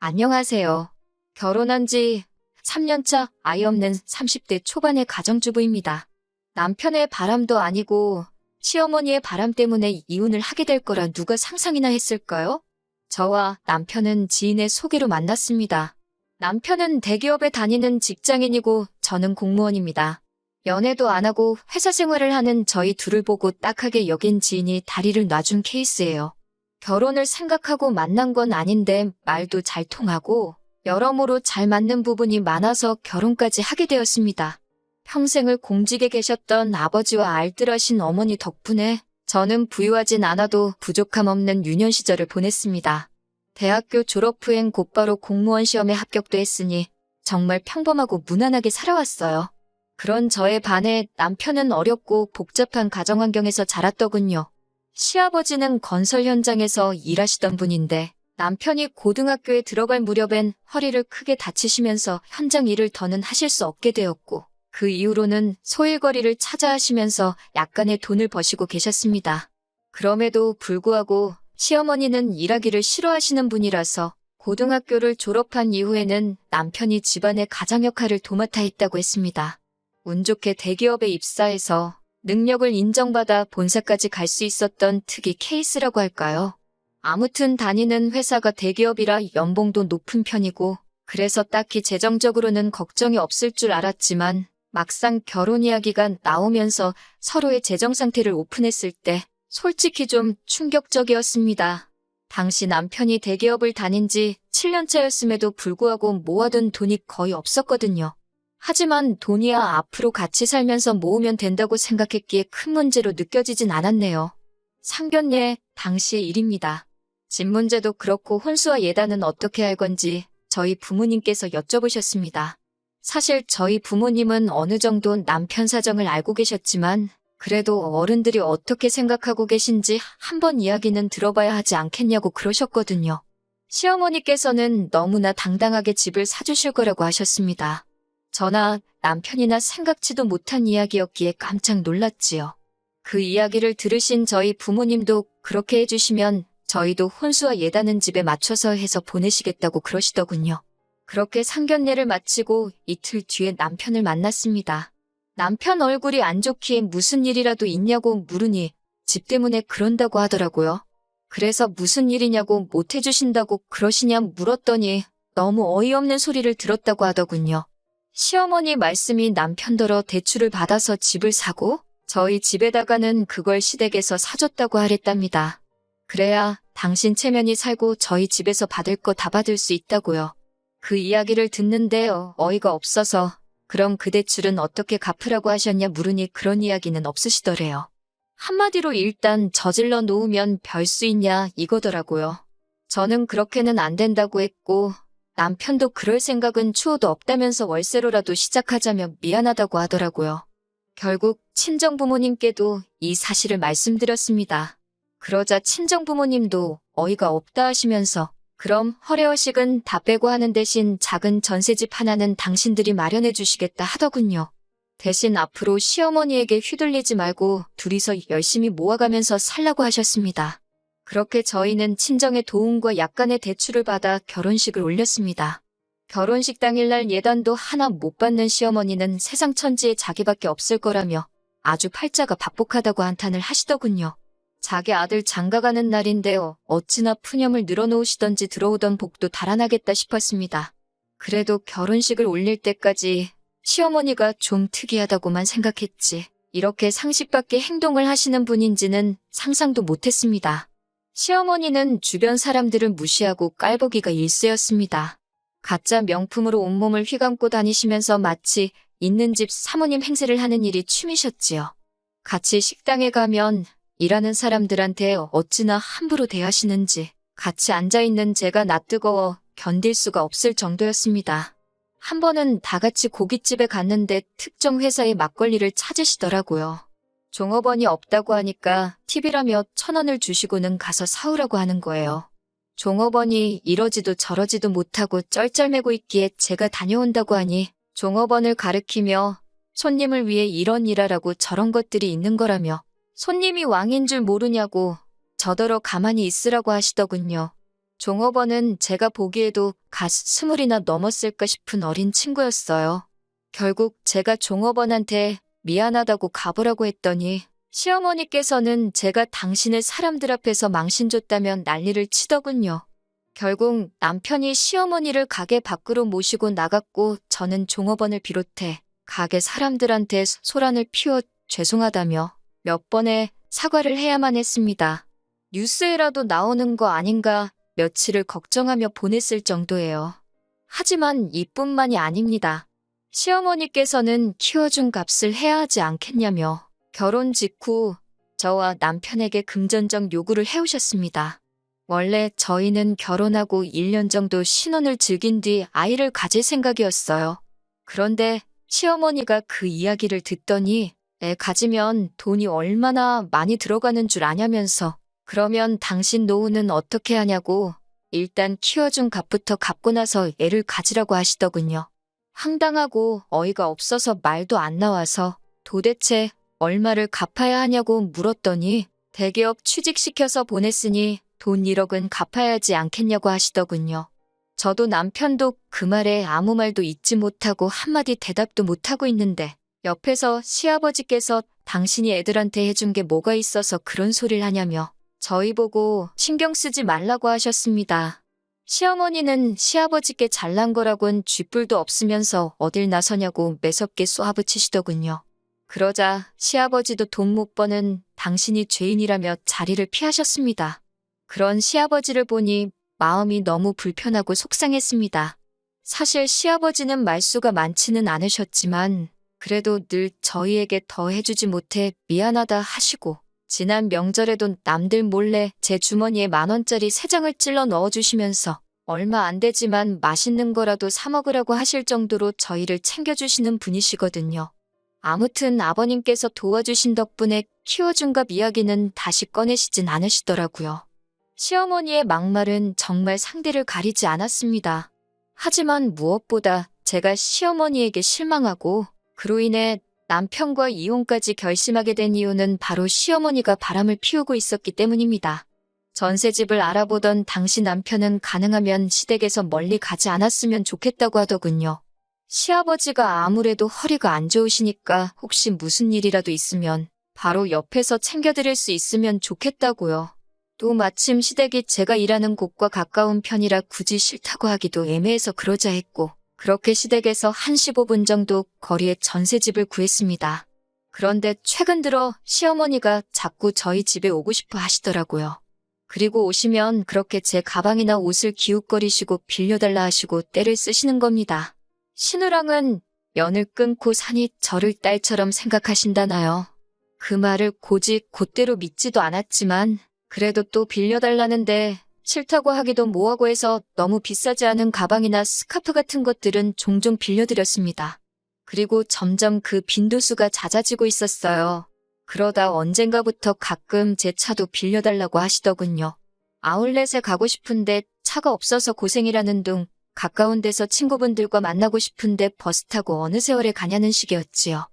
안녕하세요. 결혼한 지 3년차 아이 없는 30대 초반의 가정주부입니다. 남편의 바람도 아니고 시어머니의 바람 때문에 이혼을 하게 될 거라 누가 상상이나 했을까요? 저와 남편은 지인의 소개로 만났습니다. 남편은 대기업에 다니는 직장인이고 저는 공무원입니다. 연애도 안 하고 회사 생활을 하는 저희 둘을 보고 딱하게 여긴 지인이 다리를 놔준 케이스예요. 결혼을 생각하고 만난 건 아닌데 말도 잘 통하고 여러모로 잘 맞는 부분이 많아서 결혼까지 하게 되었습니다. 평생을 공직에 계셨던 아버지와 알뜰하신 어머니 덕분에 저는 부유하진 않아도 부족함 없는 유년 시절을 보냈습니다. 대학교 졸업 후엔 곧바로 공무원 시험에 합격도 했으니 정말 평범하고 무난하게 살아왔어요. 그런 저에 반해 남편은 어렵고 복잡한 가정 환경에서 자랐더군요. 시아버지는 건설 현장에서 일하시던 분인데 남편이 고등학교에 들어갈 무렵엔 허리를 크게 다치시면서 현장 일을 더는 하실 수 없게 되었고 그 이후로는 소일거리를 찾아 하시면서 약간의 돈을 버시고 계셨습니다. 그럼에도 불구하고 시어머니는 일하기를 싫어하시는 분이라서 고등학교를 졸업한 이후에는 남편이 집안의 가장 역할을 도맡아 했다고 했습니다. 운 좋게 대기업에 입사해서 능력을 인정받아 본사까지 갈 수 있었던 특이 케이스라고 할까요? 아무튼 다니는 회사가 대기업이라 연봉도 높은 편이고 그래서 딱히 재정적으로는 걱정이 없을 줄 알았지만 막상 결혼 이야기가 나오면서 서로의 재정 상태를 오픈했을 때 솔직히 좀 충격적이었습니다. 당시 남편이 대기업을 다닌 지 7년 차였음에도 불구하고 모아둔 돈이 거의 없었거든요. 하지만 돈이야 앞으로 같이 살면서 모으면 된다고 생각했기에 큰 문제로 느껴지진 않았네요. 상견례 당시의 일입니다. 집 문제도 그렇고 혼수와 예단은 어떻게 할 건지 저희 부모님께서 여쭤보셨습니다. 사실 저희 부모님은 어느 정도 남편 사정을 알고 계셨지만 그래도 어른들이 어떻게 생각하고 계신지 한번 이야기는 들어봐야 하지 않겠냐고 그러셨거든요. 시어머니께서는 너무나 당당하게 집을 사주실 거라고 하셨습니다. 저나 남편이나 생각지도 못한 이야기였기에 깜짝 놀랐지요. 그 이야기를 들으신 저희 부모님도 그렇게 해주시면 저희도 혼수와 예단은 집에 맞춰서 해서 보내시겠다고 그러시더군요. 그렇게 상견례를 마치고 이틀 뒤에 남편을 만났습니다. 남편 얼굴이 안 좋기에 무슨 일이라도 있냐고 물으니 집 때문에 그런다고 하더라고요. 그래서 무슨 일이냐고 못 해주신다고 그러시냐 물었더니 너무 어이없는 소리를 들었다고 하더군요. 시어머니 말씀이 남편더러 대출을 받아서 집을 사고 저희 집에다가는 그걸 시댁에서 사줬다고 하랬답니다. 그래야 당신 체면이 살고 저희 집에서 받을 거 다 받을 수 있다고요. 그 이야기를 듣는데 어이가 없어서 그럼 그 대출은 어떻게 갚으라고 하셨냐 물으니 그런 이야기는 없으시더래요. 한마디로 일단 저질러 놓으면 별 수 있냐 이거더라고요. 저는 그렇게는 안 된다고 했고 남편도 그럴 생각은 추호도 없다면서 월세로라도 시작하자며 미안하다고 하더라고요. 결국 친정부모님께도 이 사실을 말씀드렸습니다. 그러자 친정부모님도 어이가 없다 하시면서 그럼 허례허식은 다 빼고 하는 대신 작은 전셋집 하나는 당신들이 마련해 주시겠다 하더군요. 대신 앞으로 시어머니에게 휘둘리지 말고 둘이서 열심히 모아가면서 살라고 하셨습니다. 그렇게 저희는 친정의 도움과 약간의 대출을 받아 결혼식을 올렸습니다. 결혼식 당일날 예단도 하나 못 받는 시어머니는 세상 천지에 자기밖에 없을 거라며 아주 팔자가 박복하다고 한탄을 하시더군요. 자기 아들 장가가는 날인데요. 어찌나 푸념을 늘어놓으시던지 들어오던 복도 달아나겠다 싶었습니다. 그래도 결혼식을 올릴 때까지 시어머니가 좀 특이하다고만 생각했지 이렇게 상식 밖의 행동을 하시는 분인지는 상상도 못했습니다. 시어머니는 주변 사람들을 무시하고 깔보기가 일쑤였습니다. 가짜 명품으로 온몸을 휘감고 다니시면서 마치 있는 집 사모님 행세를 하는 일이 취미셨지요. 같이 식당에 가면 일하는 사람들한테 어찌나 함부로 대하시는지 같이 앉아있는 제가 낯뜨거워 견딜 수가 없을 정도였습니다. 한 번은 다 같이 고깃집에 갔는데 특정 회사의 막걸리를 찾으시더라고요. 종업원이 없다고 하니까 팁이라며 1,000원을 주시고는 가서 사오라고 하는 거예요. 종업원이 이러지도 저러지도 못하고 쩔쩔매고 있기에 제가 다녀온다고 하니 종업원을 가리키며 손님을 위해 이런 일하라고 저런 것들이 있는 거라며 손님이 왕인 줄 모르냐고 저더러 가만히 있으라고 하시더군요. 종업원은 제가 보기에도 갓 20이나 넘었을까 싶은 어린 친구였어요. 결국 제가 종업원한테 미안하다고 가보라고 했더니 시어머니께서는 제가 당신을 사람들 앞에서 망신줬다면 난리를 치더군요. 결국 남편이 시어머니를 가게 밖으로 모시고 나갔고 저는 종업원을 비롯해 가게 사람들한테 소란을 피워 죄송하다며 몇 번의 사과를 해야만 했습니다. 뉴스에라도 나오는 거 아닌가 며칠을 걱정하며 보냈을 정도예요. 하지만 이뿐만이 아닙니다. 시어머니께서는 키워준 값을 해야 하지 않겠냐며 결혼 직후 저와 남편에게 금전적 요구를 해오셨습니다. 원래 저희는 결혼하고 1년 정도 신혼을 즐긴 뒤 아이를 가질 생각이었어요. 그런데 시어머니가 그 이야기를 듣더니 애 가지면 돈이 얼마나 많이 들어가는 줄 아냐면서 그러면 당신 노후는 어떻게 하냐고 일단 키워준 값부터 갚고 나서 애를 가지라고 하시더군요. 황당하고 어이가 없어서 말도 안 나와서 도대체 얼마를 갚아야 하냐고 물었더니 대기업 취직시켜서 보냈으니 돈 1억은 갚아야 하지 않겠냐고 하시더군요. 저도 남편도 그 말에 아무 말도 잊지 못하고 한마디 대답도 못하고 있는데 옆에서 시아버지께서 당신이 애들한테 해준 게 뭐가 있어서 그런 소리를 하냐며 저희 보고 신경 쓰지 말라고 하셨습니다. 시어머니는 시아버지께 잘난 거라곤 쥐뿔도 없으면서 어딜 나서냐고 매섭게 쏘아붙이시더군요. 그러자 시아버지도 돈 못 버는 당신이 죄인이라며 자리를 피하셨습니다. 그런 시아버지를 보니 마음이 너무 불편하고 속상했습니다. 사실 시아버지는 말수가 많지는 않으셨지만 그래도 늘 저희에게 더 해주지 못해 미안하다 하시고 지난 명절에도 남들 몰래 제 주머니에 10,000원짜리 3장을 찔러 넣어주시면서 얼마 안 되지만 맛있는 거라도 사 먹으라고 하실 정도로 저희를 챙겨주시는 분이시거든요. 아무튼 아버님께서 도와주신 덕분에 키워준 값 이야기는 다시 꺼내시진 않으시더라고요. 시어머니의 막말은 정말 상대를 가리지 않았습니다. 하지만 무엇보다 제가 시어머니에게 실망하고 그로 인해 남편과 이혼까지 결심하게 된 이유는 바로 시어머니가 바람을 피우고 있었기 때문입니다. 전셋집을 알아보던 당시 남편은 가능하면 시댁에서 멀리 가지 않았으면 좋겠다고 하더군요. 시아버지가 아무래도 허리가 안 좋으시니까 혹시 무슨 일이라도 있으면 바로 옆에서 챙겨드릴 수 있으면 좋겠다고요. 또 마침 시댁이 제가 일하는 곳과 가까운 편이라 굳이 싫다고 하기도 애매해서 그러자 했고 그렇게 시댁에서 한 15분 정도 거리에 전셋집을 구했습니다. 그런데 최근 들어 시어머니가 자꾸 저희 집에 오고 싶어 하시더라고요. 그리고 오시면 그렇게 제 가방이나 옷을 기웃거리시고 빌려달라 하시고 떼를 쓰시는 겁니다. 신우랑은 연을 끊고 사니 저를 딸처럼 생각하신다나요. 그 말을 고직 곧대로 믿지도 않았지만 그래도 또 빌려달라는데 싫다고 하기도 뭐하고 해서 너무 비싸지 않은 가방이나 스카프 같은 것들은 종종 빌려드렸습니다. 그리고 점점 그 빈도수가 잦아지고 있었어요. 그러다 언젠가부터 가끔 제 차도 빌려달라고 하시더군요. 아울렛에 가고 싶은데 차가 없어서 고생이라는 둥 가까운 데서 친구분들과 만나고 싶은데 버스 타고 어느 세월에 가냐는 식이었지요.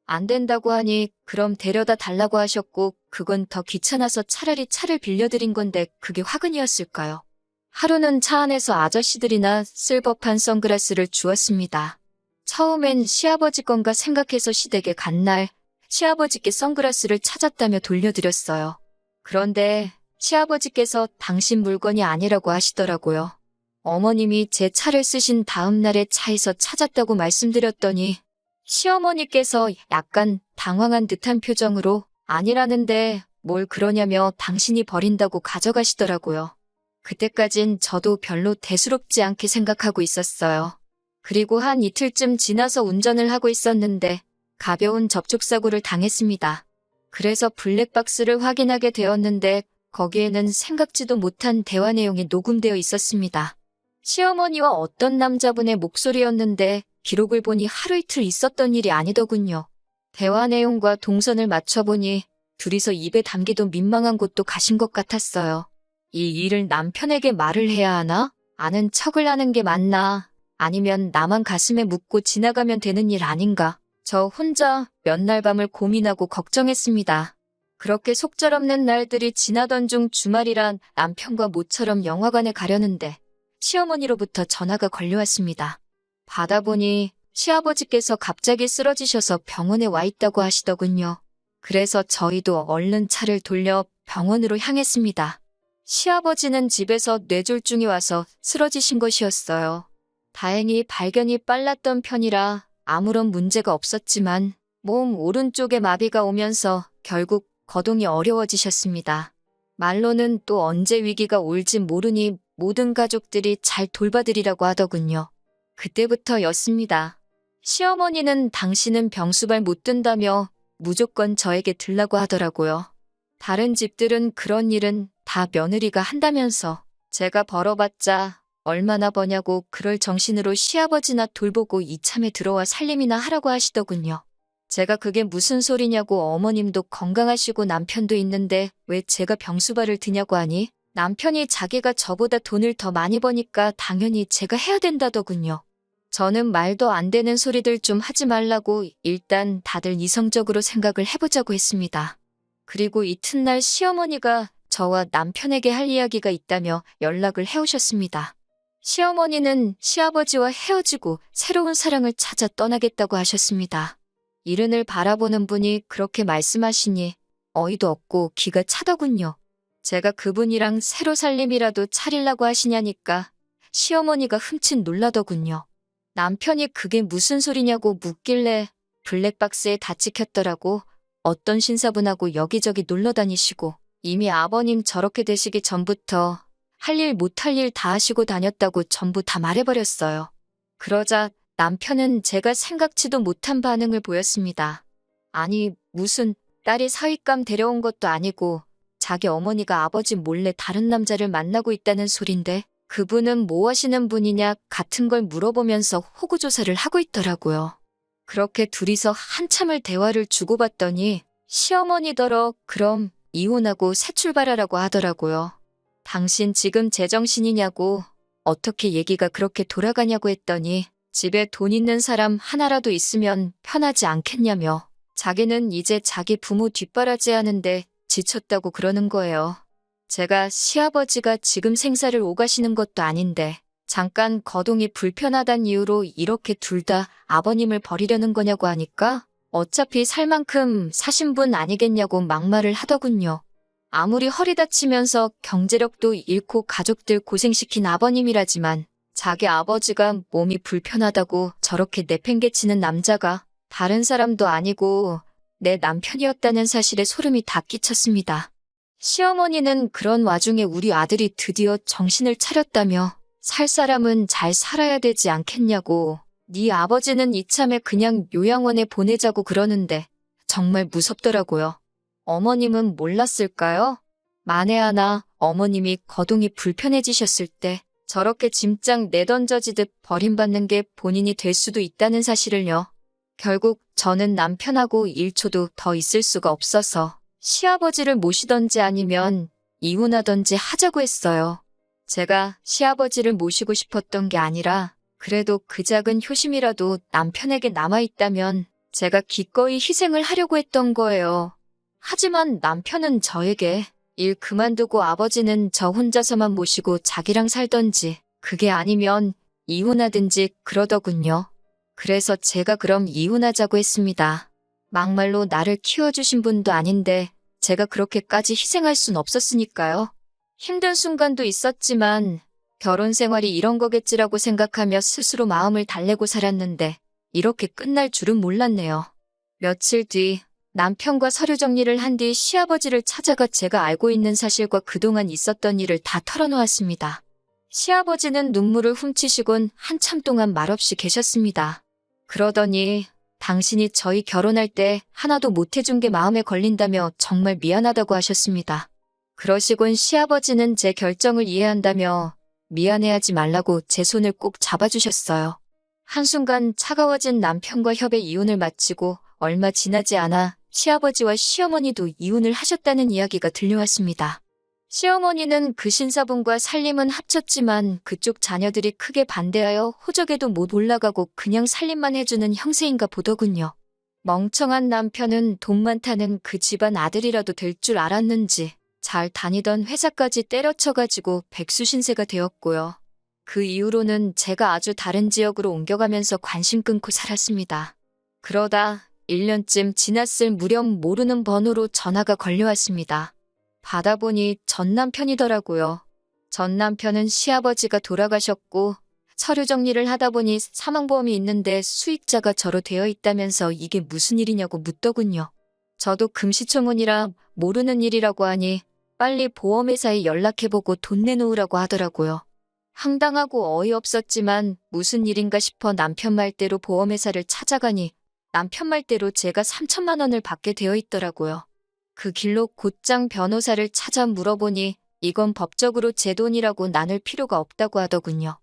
안 된다고 하니 그럼 데려다 달라고 하셨고 그건 더 귀찮아서 차라리 차를 빌려드린 건데 그게 화근이었을까요? 하루는 차 안에서 아저씨들이나 쓸 법한 선글라스를 주었습니다. 처음엔 시아버지 건가 생각해서 시댁에 간 날 시아버지께 선글라스를 찾았다며 돌려드렸어요. 그런데 시아버지께서 당신 물건이 아니라고 하시더라고요. 어머님이 제 차를 쓰신 다음 날에 차에서 찾았다고 말씀드렸더니 시어머니께서 약간 당황한 듯한 표정으로 아니라는데 뭘 그러냐며 당신이 버린다고 가져가시더라고요. 그때까진 저도 별로 대수롭지 않게 생각하고 있었어요. 그리고 한 이틀쯤 지나서 운전을 하고 있었는데 가벼운 접촉사고를 당했습니다. 그래서 블랙박스를 확인하게 되었는데 거기에는 생각지도 못한 대화 내용이 녹음되어 있었습니다. 시어머니와 어떤 남자분의 목소리였는데 기록을 보니 하루 이틀 있었던 일이 아니더군요. 대화 내용과 동선을 맞춰보니 둘이서 입에 담기도 민망한 곳도 가신 것 같았어요. 이 일을 남편에게 말을 해야 하나? 아는 척을 하는 게 맞나? 아니면 나만 가슴에 묻고 지나가면 되는 일 아닌가? 저 혼자 몇 날 밤을 고민하고 걱정했습니다. 그렇게 속절없는 날들이 지나던 중 주말이란 남편과 모처럼 영화관에 가려는데 시어머니로부터 전화가 걸려왔습니다. 받아보니 시아버지께서 갑자기 쓰러지셔서 병원에 와 있다고 하시더군요. 그래서 저희도 얼른 차를 돌려 병원으로 향했습니다. 시아버지는 집에서 뇌졸중이 와서 쓰러지신 것이었어요. 다행히 발견이 빨랐던 편이라 아무런 문제가 없었지만 몸 오른쪽에 마비가 오면서 결국 거동이 어려워지셨습니다. 말로는 또 언제 위기가 올지 모르니 모든 가족들이 잘 돌봐드리라고 하더군요. 그때부터였습니다. 시어머니는 당신은 병수발 못 든다며 무조건 저에게 들라고 하더라고요. 다른 집들은 그런 일은 다 며느리가 한다면서 제가 벌어봤자 얼마나 버냐고 그럴 정신으로 시아버지나 돌보고 이참에 들어와 살림이나 하라고 하시더군요. 제가 그게 무슨 소리냐고 어머님도 건강하시고 남편도 있는데 왜 제가 병수발을 드냐고 하니 남편이 자기가 저보다 돈을 더 많이 버니까 당연히 제가 해야 된다더군요. 저는 말도 안 되는 소리들 좀 하지 말라고 일단 다들 이성적으로 생각을 해보자고 했습니다. 그리고 이튿날 시어머니가 저와 남편에게 할 이야기가 있다며 연락을 해오셨습니다. 시어머니는 시아버지와 헤어지고 새로운 사랑을 찾아 떠나겠다고 하셨습니다. 이른을 바라보는 분이 그렇게 말씀하시니 어이도 없고 기가 차더군요. 제가 그분이랑 새로 살림이라도 차리려고 하시냐니까 시어머니가 흠칫 놀라더군요. 남편이 그게 무슨 소리냐고 묻길래 블랙박스에 다 찍혔더라고. 어떤 신사분하고 여기저기 놀러 다니시고 이미 아버님 저렇게 되시기 전부터 할 일 못할 일 다 하시고 다녔다고 전부 다 말해버렸어요. 그러자 남편은 제가 생각지도 못한 반응을 보였습니다. 아니 무슨 딸이 사윗감 데려온 것도 아니고 자기 어머니가 아버지 몰래 다른 남자를 만나고 있다는 소린데 그분은 뭐 하시는 분이냐 같은 걸 물어보면서 호구조사를 하고 있더라고요. 그렇게 둘이서 한참을 대화를 주고받더니 시어머니더러 그럼 이혼하고 새 출발하라고 하더라고요. 당신 지금 제정신이냐고 어떻게 얘기가 그렇게 돌아가냐고 했더니 집에 돈 있는 사람 하나라도 있으면 편하지 않겠냐며 자기는 이제 자기 부모 뒷바라지 하는데 지쳤다고 그러는 거예요. 제가 시아버지가 지금 생사를 오가시는 것도 아닌데 잠깐 거동이 불편하단 이유로 이렇게 둘 다 아버님을 버리려는 거냐고 하니까 어차피 살 만큼 사신 분 아니겠냐고 막말을 하더군요. 아무리 허리 다치면서 경제력도 잃고 가족들 고생시킨 아버님이라지만 자기 아버지가 몸이 불편하다고 저렇게 내팽개치는 남자가 다른 사람도 아니고 내 남편이었다는 사실에 소름이 다 끼쳤습니다. 시어머니는 그런 와중에 우리 아들이 드디어 정신을 차렸다며 살 사람은 잘 살아야 되지 않겠냐고 네 아버지는 이참에 그냥 요양원에 보내자고 그러는데 정말 무섭더라고요. 어머님은 몰랐을까요? 만에 하나 어머님이 거동이 불편해지셨을 때 저렇게 짐짝 내던져지듯 버림받는 게 본인이 될 수도 있다는 사실을요. 결국 저는 남편하고 1초도 더 있을 수가 없어서 시아버지를 모시던지 아니면 이혼하던지 하자고 했어요. 제가 시아버지를 모시고 싶었던 게 아니라 그래도 그 작은 효심이라도 남편에게 남아있다면 제가 기꺼이 희생을 하려고 했던 거예요. 하지만 남편은 저에게 일 그만두고 아버지는 저 혼자서만 모시고 자기랑 살던지 그게 아니면 이혼하든지 그러더군요. 그래서 제가 그럼 이혼하자고 했습니다. 막말로 나를 키워주신 분도 아닌데 제가 그렇게까지 희생할 순 없었으니까요. 힘든 순간도 있었지만 결혼 생활이 이런 거겠지라고 생각하며 스스로 마음을 달래고 살았는데 이렇게 끝날 줄은 몰랐네요. 며칠 뒤 남편과 서류 정리를 한 뒤 시아버지를 찾아가 제가 알고 있는 사실과 그동안 있었던 일을 다 털어놓았습니다. 시아버지는 눈물을 훔치시곤 한참 동안 말없이 계셨습니다. 그러더니 당신이 저희 결혼할 때 하나도 못해준 게 마음에 걸린다며 정말 미안하다고 하셨습니다. 그러시곤 시아버지는 제 결정을 이해한다며 미안해하지 말라고 제 손을 꼭 잡아주셨어요. 한순간 차가워진 남편과 협의 이혼을 마치고 얼마 지나지 않아 시아버지와 시어머니도 이혼을 하셨다는 이야기가 들려왔습니다. 시어머니는 그 신사분과 살림은 합쳤지만 그쪽 자녀들이 크게 반대하여 호적에도 못 올라가고 그냥 살림만 해주는 형세인가 보더군요. 멍청한 남편은 돈 많다는 그 집안 아들이라도 될 줄 알았는지 잘 다니던 회사까지 때려쳐가지고 백수신세가 되었고요. 그 이후로는 제가 아주 다른 지역으로 옮겨가면서 관심 끊고 살았습니다. 그러다 1년쯤 지났을 무렵 모르는 번호로 전화가 걸려왔습니다. 받아보니 전 남편이더라고요. 전 남편은 시아버지가 돌아가셨고 서류 정리를 하다 보니 사망보험이 있는데 수익자가 저로 되어 있다면서 이게 무슨 일이냐고 묻더군요. 저도 금시초문이라 모르는 일이라고 하니 빨리 보험회사에 연락해보고 돈 내놓으라고 하더라고요. 황당하고 어이없었지만 무슨 일인가 싶어 남편 말대로 보험회사를 찾아가니 남편 말대로 제가 3천만 원을 받게 되어 있더라고요. 그 길로 곧장 변호사를 찾아 물어보니 이건 법적으로 제 돈이라고 나눌 필요가 없다고 하더군요.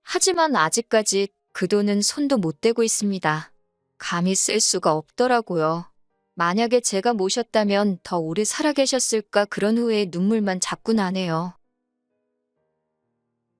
하지만 아직까지 그 돈은 손도 못 대고 있습니다. 감히 쓸 수가 없더라고요. 만약에 제가 모셨다면 더 오래 살아 계셨을까 그런 후에 눈물만 자꾸 나네요.